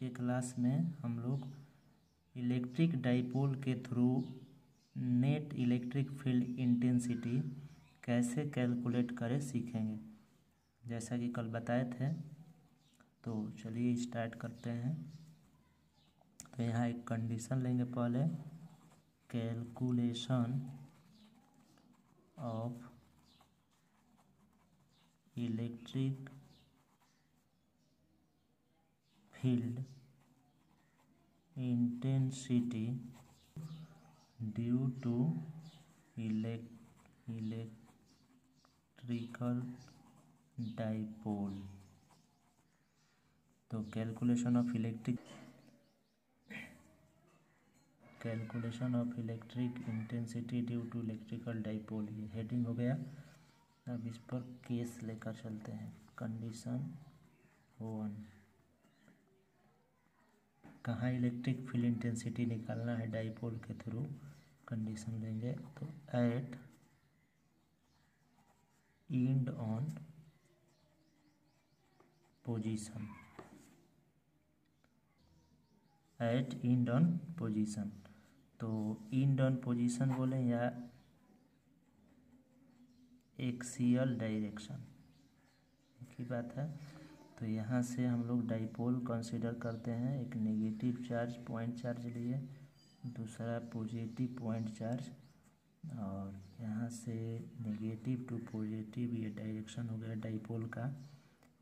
के क्लास में हम लोग इलेक्ट्रिक डाइपोल के through net electric field intensity कैसे कैलकुलेट करें सीखेंगे, जैसा कि कल बताए थे। तो चलिए स्टार्ट करते हैं। तो यहाँ एक कंडीशन लेंगे पहले, calculation of electric field intensity due to electrical dipole. तो calculation of electric intensity due to electrical dipole, ये हेडिंग हो गया। अब इस पर केस लेकर चलते हैं। कंडीशन 1, कहाँ इलेक्ट्रिक फील्ड इंटेंसिटी निकालना है डाइपोल के थ्रू। कंडीशन लेंगे तो at end on position, at end on position. तो एंड ऑन पोजीशन बोले या एक्सियल डायरेक्शन, एक ही बात है। तो यहाँ से हम लोग डाइपोल कंसीडर करते हैं, एक नेगेटिव चार्ज पॉइंट चार्ज लिए, दूसरा पॉजिटिव पॉइंट चार्ज, और यहाँ से नेगेटिव टू पॉजिटिव ये डायरेक्शन हो गया डाइपोल का।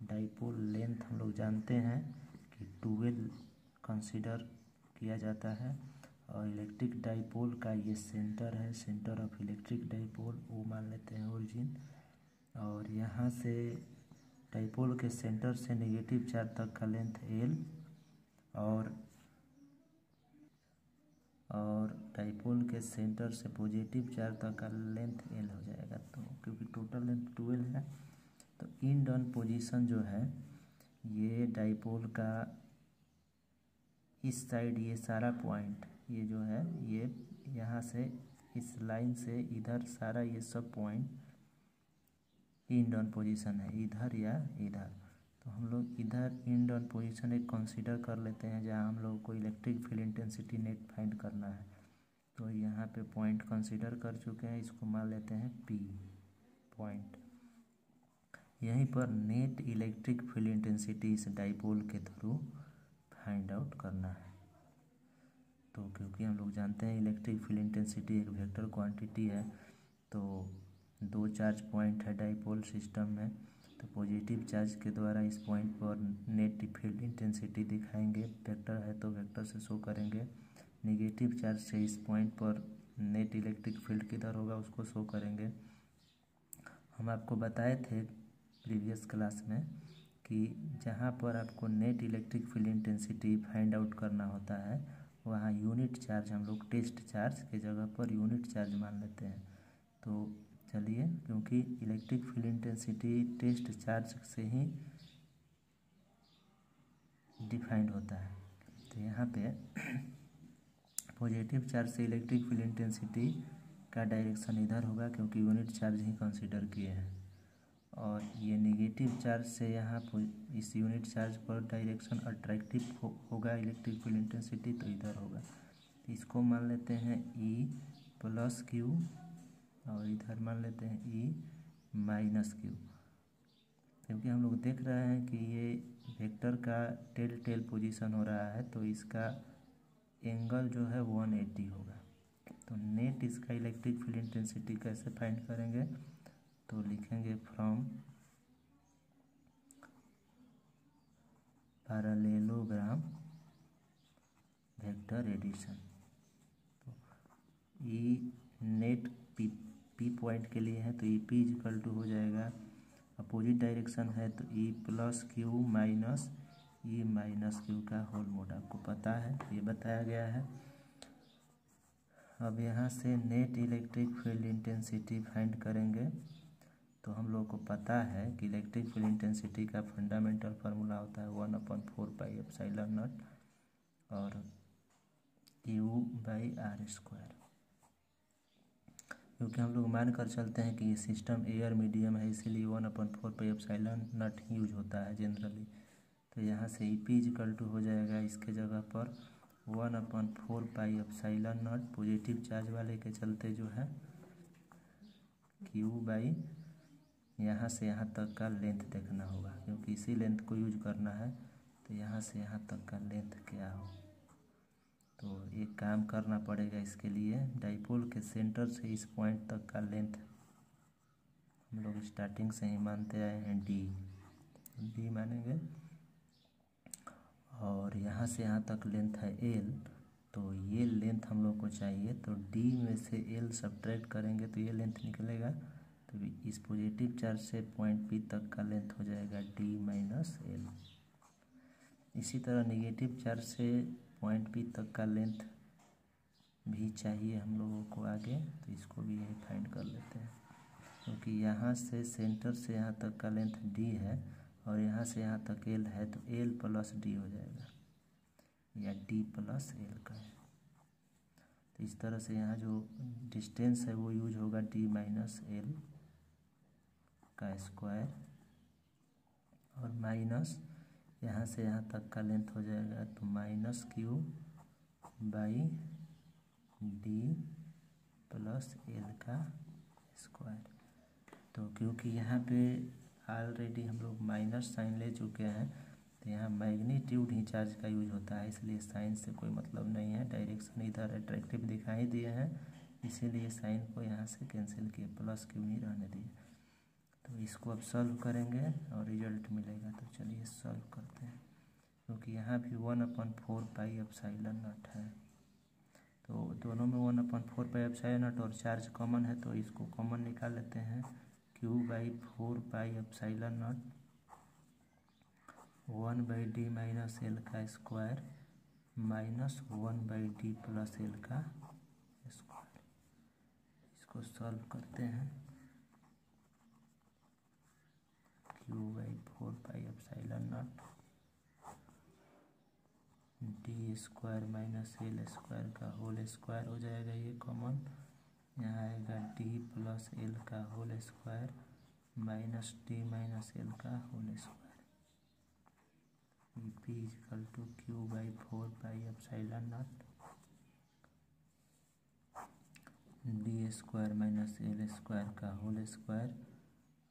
डाइपोल लेंथ हम लोग जानते हैं कि 12 कंसीडर किया जाता है, और इलेक्ट्रिक डाइपोल का ये सेंटर है, सेंटर ऑफ इलेक्ट्रिक डाइपोल, वो मान लेते हैं ओरिजिन। और यहाँ से डाइपोल के सेंटर से नेगेटिव चार्ज तक का लेंथ L, और डाइपोल के सेंटर से पॉजिटिव चार्ज तक का लेंथ L हो जाएगा। तो क्योंकि टोटल लेंथ 12 है, तो एंड ऑन पोजीशन जो है ये डाइपोल का इस साइड ये सारा पॉइंट, ये जो है ये यहाँ से इस लाइन से इधर सारा ये सब पॉइंट एंड ऑन पोजीशन है, इधर या इधर। तो हम लोग इधर एंड ऑन पोजीशन एक कंसीडर कर लेते हैं जहाँ हम लोग को electric field intensity net find करना है। तो यहाँ पे पॉइंट कंसीडर कर चुके हैं, इसको मान लेते हैं P पॉइंट। यहीं पर नेट इलेक्ट्रिक फील्ड इंटेंसिटी इस डाइपोल के थ्रू फाइंड आउट करना है। तो क्योंकि हम लोग जानते हैं इलेक्ट्रिक फील्ड इंटेंसिटी एक वेक्टर क्वांटिटी है, तो 2 चार्ज पॉइंट है डाइपोल सिस्टम में, तो पॉजिटिव चार्ज के द्वारा इस पॉइंट पर नेट फील्ड इंटेंसिटी दिखाएंगे, वेक्टर है तो वेक्टर से शो करेंगे। नेगेटिव चार्ज से इस पॉइंट पर नेट इलेक्ट्रिक फील्ड किधर होगा उसको शो करेंगे। हम आपको बताए थे प्रीवियस क्लास में कि जहाँ पर आपको net electric field intensity find out करना होता है वहाँ यूनिट चार्ज हम लोग टेस्ट चार्ज के जगह पर यूनिट चार्ज मान लेते हैं। तो चलिए, क्योंकि electric field intensity test charge से ही डिफाइंड होता है, तो यहाँ पे पॉजिटिव चार्ज से इलेक्ट्रिक फील्ड इंटेंसिटी का डायरेक्शन इधर होगा क्योंकि यूनिट चार्ज ही कंसीडर किए हैं, और ये नेगेटिव चार्ज से यहाँ इस यूनिट चार्ज पर डायरेक्शन अट्रैक्टिव होगा इलेक्ट्रिक फील्ड इंटेंसिटी, तो इधर होगा। इसको मान लेते हैं E प्लस Q, और इधर मान लेते हैं E माइनस Q, क्योंकि हम लोग देख रहे हैं कि ये वेक्टर का टेल पोजीशन हो रहा है, तो इसका एंगल जो है 180 होगा। तो नेट इसका इलेक्ट्रिक फील्ड इंटेंसिटी कैसे फाइंड करेंगे, तो लिखेंगे फ्रॉम पैरेललोग्राम वेक्टर एडिशन। तो ई नेट पी पॉइंट के लिए है तो ई पी इक्वल टू हो जाएगा, अपोजिट डायरेक्शन है तो E plus Q minus E minus Q का होल मोड, आपको पता है, ये बताया गया है। अब यहाँ से net electric field intensity find करेंगे, तो हम लोग को पता है कि इलेक्ट्रिक फील्ड इंटेंसिटी का फंडामेंटल फार्मूला होता है 1/4πε0 और U/r²। क्योंकि हम लोग मान कर चलते हैं कि ये सिस्टम एयर मीडियम है, इसीलिए 1/4πε0 ही यूज होता है जनरली। तो यहाँ से ई पी इक्वल टू हो जाएगा इसके जगह पर 1/4 pi epsilon not, positive charge वाले के चलते जो है क्यू बाई यहाँ से यहाँ तक का लेंथ देखना होगा, क्योंकि इसी लेंथ को यूज करना है। तो यहाँ से यहाँ तक का लेंथ क्या हो, तो एक काम करना पड़ेगा इसके लिए। डाइपोल के सेंटर से इस पॉइंट तक का लेंथ हम लोग स्टार्टिंग से ही मानते आए हैं डी मानेंगे, और यहाँ से यहाँ तक लेंथ है एल। तो ये लेंथ हम लोग को चाहिए, तो डी में से एल सब्ट्रैक्ट करेंगे तो ये लेंथ निकलेगा। तो इस पॉजिटिव चार्ज से पॉइंट पी तक का लेंथ हो जाएगा डी माइनस एल। इसी तरह नेगेटिव चार्ज से पॉइंट पी तक का लेंथ भी चाहिए हम लोगों को आगे, तो इसको भी यही फाइंड कर लेते हैं। क्योंकि यहाँ से सेंटर से यहाँ तक का लेंथ डी है और यहाँ से यहाँ तक एल है, तो एल प्लस डी हो जाएगा या डी प्लस एल का है। तो इस तरह से यहाँ जो डिस्टेंस है वो यूज होगा डी माइनस एल का स्क्वायर, और माइनस यहाँ से यहाँ तक का लेंथ हो जाएगा तो minus Q by D plus L का स्क्वायर। तो क्योंकि यहाँ पे ऑलरेडी हम लोग माइनस साइन ले चुके हैं, तो यहाँ मैग्नीट्यूड ही चार्ज का यूज होता है, इसलिए साइन से कोई मतलब नहीं है। डायरेक्शन इधर अट्रैक्टिव दिखाई दिए हैं, इसीलिए साइन को यहाँ से कैंसिल किए, प्लस क्यू नहीं रहने दिए। तो इसको अब सॉल्व करेंगे और रिजल्ट मिलेगा। तो चलिए सॉल्व करते हैं, क्योंकि यहाँ भी 1/4 पाई एप्सिलॉन नॉट है। तो दोनों में 1/4 पाई एप्सिलॉन नॉट और चार्ज कॉमन है, तो इसको कॉमन निकाल लेते हैं। Q by 4 pi epsilon naught 1/d minus L का square minus 1/d plus L का स्क्वायर। इसको सॉल्व करते हैं। Q by 4 pi epsilon naught D square minus L square का होल स्क्वायर हो जाएगा, ये कॉमन। यहाँ आएगा डी प्लस एल का whole square minus D minus L का whole square. E P equal to Q by 4 pi epsilon naught D square minus L square का whole square,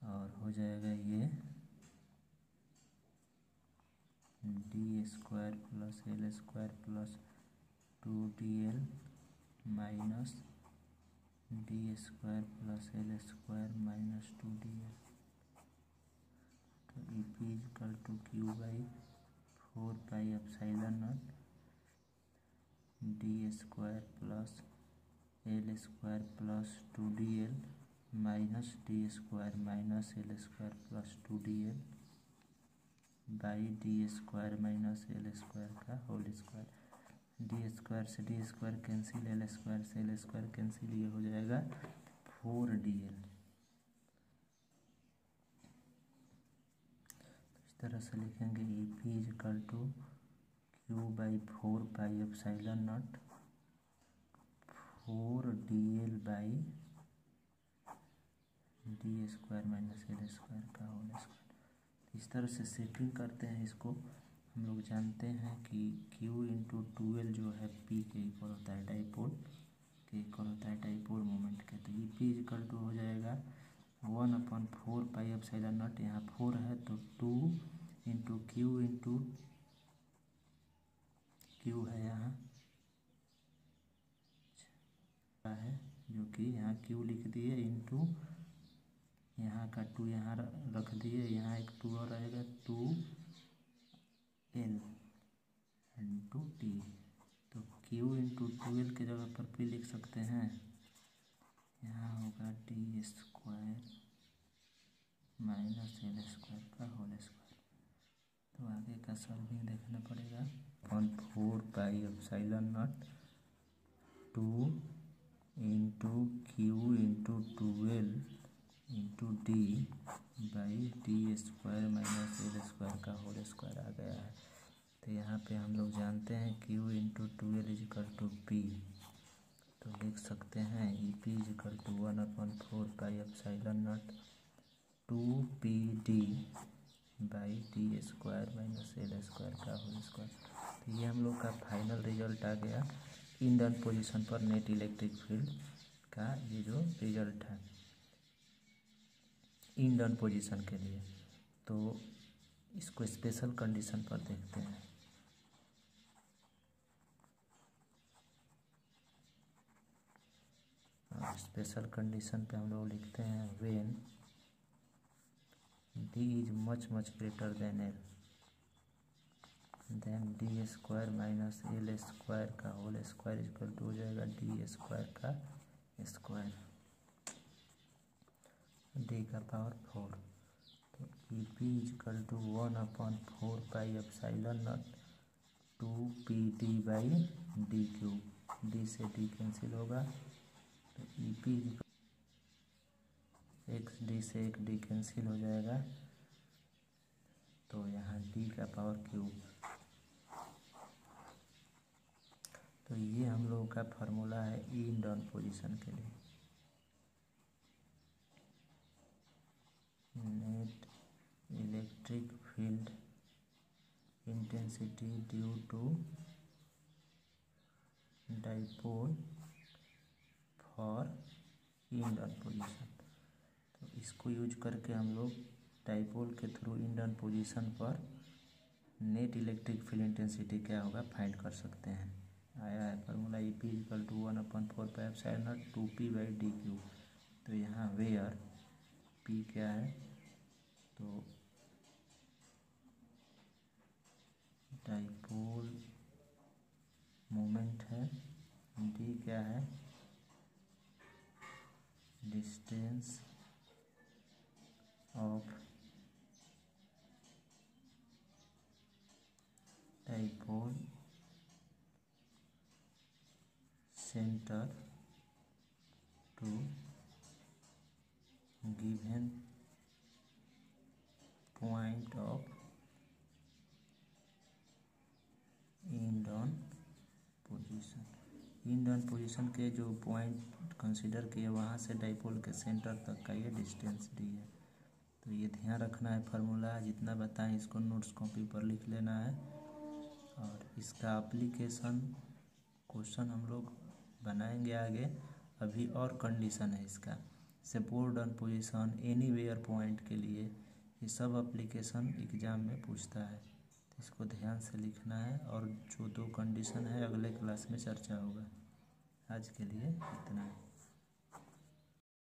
और हो जाएगा ये D square plus L square plus 2dl minus D square plus L square minus 2dl। तो E P equal to Q by 4 pi epsilon naught D square plus L square plus 2dl minus D square minus L square plus 2dl by D square minus L square का whole square. D square से D square cancel, L square से L square cancel, ये हो जाएगा 4dl। इस तरह से लिखेंगे E P equal to Q by 4 pi epsilon naught 4dl by D square minus L square का होल स्क्वायर। इस तरह से सेटिंग करते हैं इसको। हम लोग जानते हैं कि Q इंटू 2L जो है P के इक्वल होता है, डाइपोल के इक्वल होता है डाइपोल मोमेंट के। तो ई पी इक्वल टू हो जाएगा 1/4 पाई एप्सिलॉन नॉट, यहाँ 4 है तो 2 इंटू क्यू है यहाँ है, जो कि यहाँ Q लिख दिए, इंटू यहाँ का 2 यहाँ रख दिए, यहाँ एक 2 और रहेगा 2L इंटू टी। तो Q इंटू 2L के जगह पर P लिख सकते हैं, यहाँ होगा D square minus L square का होल स्क्वायर। तो आगे का सॉल्विंग देखना पड़ेगा। 1/4 pi epsilon naught 2 into Q into 2L into D by D square minus L square का होल स्क्वायर आ गया है। तो यहाँ पे हम लोग जानते हैं Q into 2L equal to P, तो लिख सकते हैं E P equal to 1/4 pi epsilon naught 2PD by D square minus L square का होल स्क्वायर। तो ये हम लोग का फाइनल रिजल्ट आ गया इन डन पोजीशन पर नेट इलेक्ट्रिक फील्ड का, ये जो रिजल्ट है इन डन पोजीशन के लिए। तो इसको स्पेशल कंडीशन पर देखते हैं। और स्पेशल कंडीशन पे हम लोग लिखते हैं when D is much much greater than L, then D square minus L square का होल स्क्वायर इक्वल टू हो जाएगा डी स्क्वायर का स्क्वायर, डी का पावर 4। तो E P equal to 1/4 pi epsilon naught 2 P डी/डी cube, D से D cancel होगा। तो ई पी एक डी से एक डी कैंसिल हो जाएगा, तो यहाँ डी का पावर क्यूब। तो ये हम लोगों का फार्मूला है इन डाउन पोजीशन के लिए। Net electric field intensity due to dipole for end on position. तो इसको यूज करके हम लोग डाइपोल के थ्रू इन डाउन पोजीशन पर नेट इलेक्ट्रिक फील्ड इंटेंसिटी क्या होगा फाइंड कर सकते हैं। आया है formula E P equal to 1/4 pi epsilon naught 2p/d cube. तो यहाँ वेयर पी क्या है, तो डाइपोल मोमेंट है, डी क्या है, distance of dipole centre to given point of end on position. End on position के जो पॉइंट कंसीडर किए वहाँ से डाइपोल के सेंटर तक का ये डिस्टेंस डी है। तो ये ध्यान रखना है फार्मूला, जितना बताएं इसको नोट्स कॉपी पर लिख लेना है। और इसका एप्लीकेशन क्वेश्चन हम लोग बनाएंगे आगे। अभी और कंडीशन है इसका, support on position anywhere point के लिए, ये सब एप्लीकेशन एग्जाम में पूछता है। तो इसको ध्यान से लिखना है। और जो 2 कंडीशन है अगले क्लास में चर्चा होगा। आज के लिए इतना है।